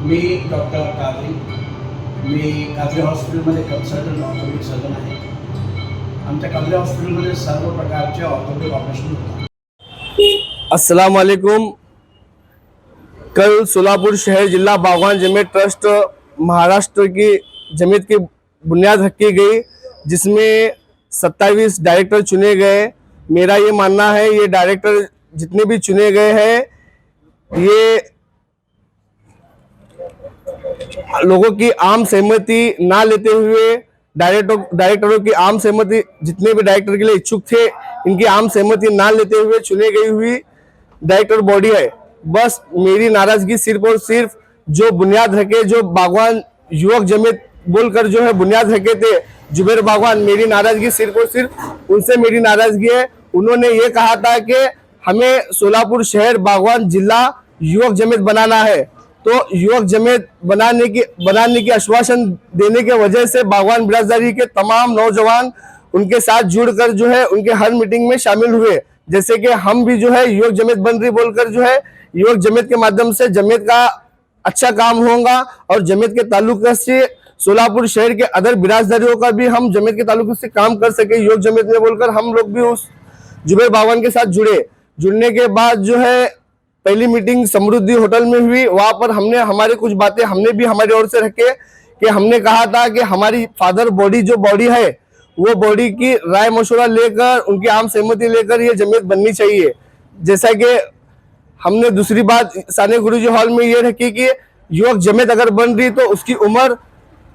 मी doctor Qadri. मी कादरी हॉस्पिटलमध्ये consultant orthopaedic surgeon आहे. आमच्या कादरी हॉस्पिटलमध्ये सर्व प्रकारचे ऑर्थोपेडिक ऑपरेशन होतात. अस्सलाम वालेकुम. कल सोलापुर शहर जिला बागवान जमीयत ट्रस्ट महाराष्ट्र की जमीयत की बुनियाद रखी गई, जिसमें 27 डायरेक्टर चुने गए. मेरा ये मानना है ये डायरेक्टर जितने भी चुने गए हैं ये लोगों की आम सहमति ना लेते हुए, डायरेक्टरों की आम सहमति, जितने भी डायरेक्टर के लिए इच्छुक थे इनकी आम सहमति ना लेते हुए चुने गई हुई डायरेक्टर बॉडी है. बस मेरी नाराजगी सिर्फ और सिर्फ जो बुनियाद रखे, जो बागवान युवक जमीयत बोलकर जो है बुनियाद रखे थे जुबैर बागवान, मेरी नाराजगी सिर्फ और सिर्फ उनसे मेरी नाराजगी है. उन्होंने ये कहा था कि हमें सोलापुर शहर बागवान जिला युवक जमीयत बनाना है, तो युवक जमीयत बनाने की आश्वासन देने के वजह से बागवान बिरादरी के तमाम नौजवान उनके साथ जुड़कर जो है उनके हर मीटिंग में शामिल हुए. जैसे कि हम भी जो है युवक जमीयत बन रही बोलकर जो है युवक जमीयत के माध्यम से जमीयत का अच्छा काम होगा और जमीयत के ताल्लुक से सोलापुर शहर के अदर बिरादरियों का भी हम जमीयत के ताल्लुक से काम कर सके युवक जमीयत में बोलकर हम लोग भी उस जुबैर बागवान के साथ जुड़ने के बाद जो है पहली मीटिंग समृद्धि होटल में हुई. वहां पर हमने हमारी कुछ बातें हमने भी हमारी ओर से रखे कि हमने कहा था कि हमारी फादर बॉडी जो बॉडी है वो बॉडी की राय मशवरा लेकर उनकी आम सहमति लेकर ये जमीयत बननी चाहिए. जैसा कि हमने दूसरी बात साने गुरुजी हॉल में ये रखी कि युवक जमीयत अगर बन रही तो उसकी उम्र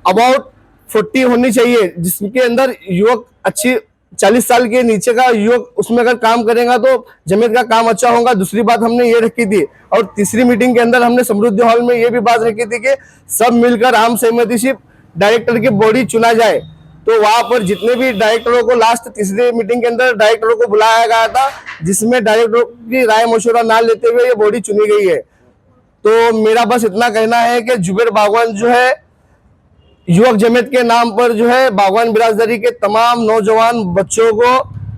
अबाउट 40 होनी चाहिए, जिसके अंदर युवक अच्छी 40 साल के नीचे का युवक उसमें अगर काम करेगा तो जमीयत का काम अच्छा होगा. दूसरी बात हमने ये रखी थी. और तीसरी मीटिंग के अंदर हमने समृद्धि हॉल में ये भी बात रखी थी कि सब मिलकर आम सहमति से डायरेक्टर की बॉडी चुना जाए. तो वहां पर जितने भी डायरेक्टरों को लास्ट तीसरी मीटिंग के अंदर डायरेक्टरों को बुलाया गया था, जिसमें डायरेक्टरों की राय मशवरा ना लेते हुए ये बॉडी चुनी गई है. तो मेरा बस इतना कहना है कि जुबैर बागवान जो है युवक जमीयत के नाम पर जो है बागवान बिरादरी के तमाम नौजवान बच्चों को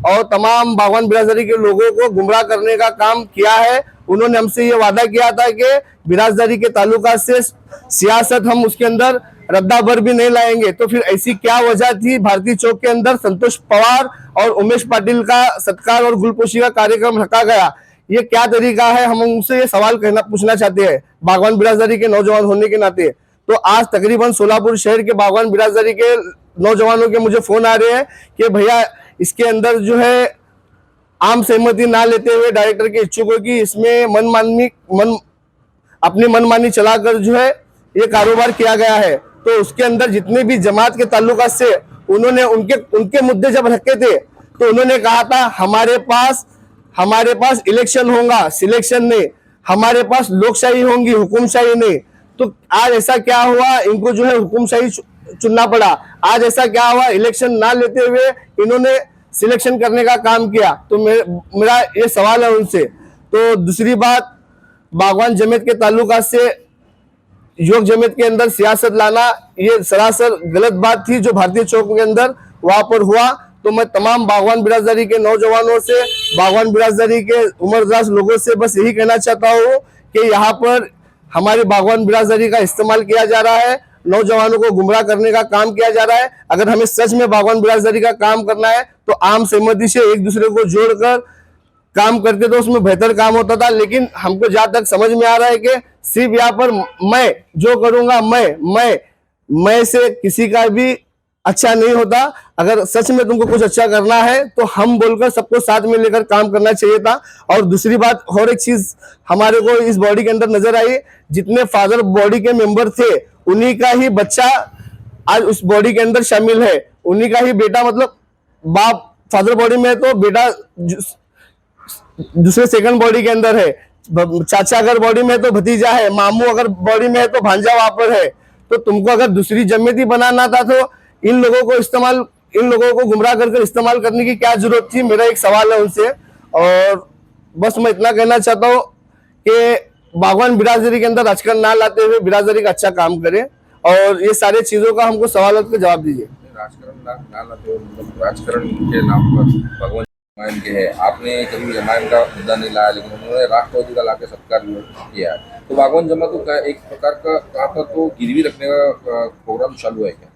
और तमाम बागवान बिरादरी के लोगों को गुमराह करने का काम किया है. उन्होंने हमसे ये वादा किया था कि बिरादरी के ताल्लुकात से सियासत हम उसके अंदर रद्दा भर भी नहीं लाएंगे. तो फिर ऐसी क्या वजह थी भारतीय चौक के अंदर संतोष पवार और उमेश पाटिल का सत्कार और गुलपोशी का कार्यक्रम रखा गया? ये क्या तरीका है? हम उनसे ये सवाल पूछना चाहते हैं बागवान बिरादरी के नौजवान होने के नाते. तो आज तकरीबन सोलापुर शहर के बागवान बिरादरी के नौजवानों के मुझे फोन आ रहे हैं कि भैया इसके अंदर जो है आम सहमति ना लेते हुए डायरेक्टर के इच्छुकों की इसमें अपनी मनमानी चलाकर जो है ये कारोबार किया गया है. तो उसके अंदर जितने भी जमात के ताल्लुकात से उन्होंने उनके मुद्दे जब रखे थे तो उन्होंने कहा था हमारे पास इलेक्शन होगा, सिलेक्शन नहीं, हमारे पास लोकशाही होंगी, हुकुमशाही नहीं. तो आज ऐसा क्या हुआ, इनको जो है हुकुमशाही चुनना पड़ा. आज ऐसा क्या हुआ, इलेक्शन ना लेते हुए इन्होंने सिलेक्शन करने का काम किया. तो मेरा ये सवाल है उनसे. तो दूसरी बात, बागवान जमीयत के ताल्लुकात से युवक जमीयत के अंदर सियासत लाना ये सरासर गलत बात थी जो भारतीय चौक के अंदर वहां पर हुआ. तो मैं तमाम बागवान बिरादरी के नौजवानों से, बागवान बिरादरी के उम्रदराज लोगों से बस यही कहना चाहता हूँ कि यहाँ पर हमारी बागवान बिरादरी का इस्तेमाल किया जा रहा है, नौजवानों को गुमराह करने का काम किया जा रहा है. अगर हमें सच में बागवान बिरादरी का काम करना है तो आम सहमति से एक दूसरे को जोड़कर काम करते तो उसमें बेहतर काम होता था. लेकिन हमको जहां तक समझ में आ रहा है कि सिर्फ यहाँ पर मैं जो करूंगा मैं से किसी का भी अच्छा नहीं होता. अगर सच में तुमको कुछ अच्छा करना है तो हम बोलकर सबको साथ में लेकर काम करना चाहिए था. और दूसरी बात और एक चीज हमारे को इस बॉडी के अंदर नजर आई, जितने फादर बॉडी के मेंबर थे उन्हीं का ही बच्चा आज उस बॉडी के अंदर शामिल है, उन्हीं का ही बेटा, मतलब बाप फादर बॉडी में है तो बेटा दूसरे सेकंड बॉडी के अंदर है, चाचा अगर बॉडी में है तो भतीजा है, मामू अगर बॉडी में है तो भांजा वहां पर है. तो तुमको अगर दूसरी जमीयत ही बनाना था तो इन लोगों को गुमराह कर इस्तेमाल करने की क्या जरूरत थी? मेरा एक सवाल है उनसे. और बस मैं इतना कहना चाहता हूँ कि बागवान बिरादरी के अंदर राजकारण ना लाते हुए बिरादरी का अच्छा काम करें. और ये सारे चीजों का हमको सवाल का जवाब दीजिए. राजकारण ना लाते हुए, राजकारण के नाम पर भगवान एमआईएम के है, आपने कभी एमआईएम का मुद्दा नहीं लाया, लेकिन उन्होंने राष्ट्रवादी का लाके सत्कार किया है। तो बागवान जमा तो क्या एक प्रकार का कहाँ पर तो गिरवी रखने का प्रोग्राम चालू है क्या?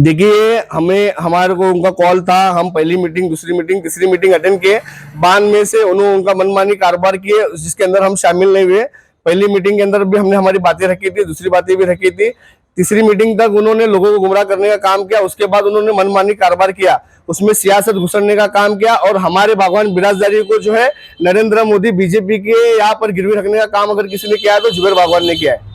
देखिए, हमें हमारे को उनका कॉल था, हम पहली मीटिंग, दूसरी मीटिंग, तीसरी मीटिंग अटेंड किए। बाद में से उन्होंने उनका मनमानी कारोबार किए जिसके अंदर हम शामिल नहीं हुए। पहली मीटिंग के अंदर भी हमने हमारी बातें रखी थी, दूसरी बातें भी रखी थी, तीसरी मीटिंग तक उन्होंने लोगों को गुमराह करने का काम किया। उसके बाद उन्होंने मनमानी कारोबार किया, उसमें सियासत घुसड़ने का काम किया और हमारे बागवान बिराजदारी को जो है नरेंद्र मोदी बीजेपी के यहाँ पर गिरवी रखने का काम अगर किसी ने किया है तो जुबेर बागवान ने किया है।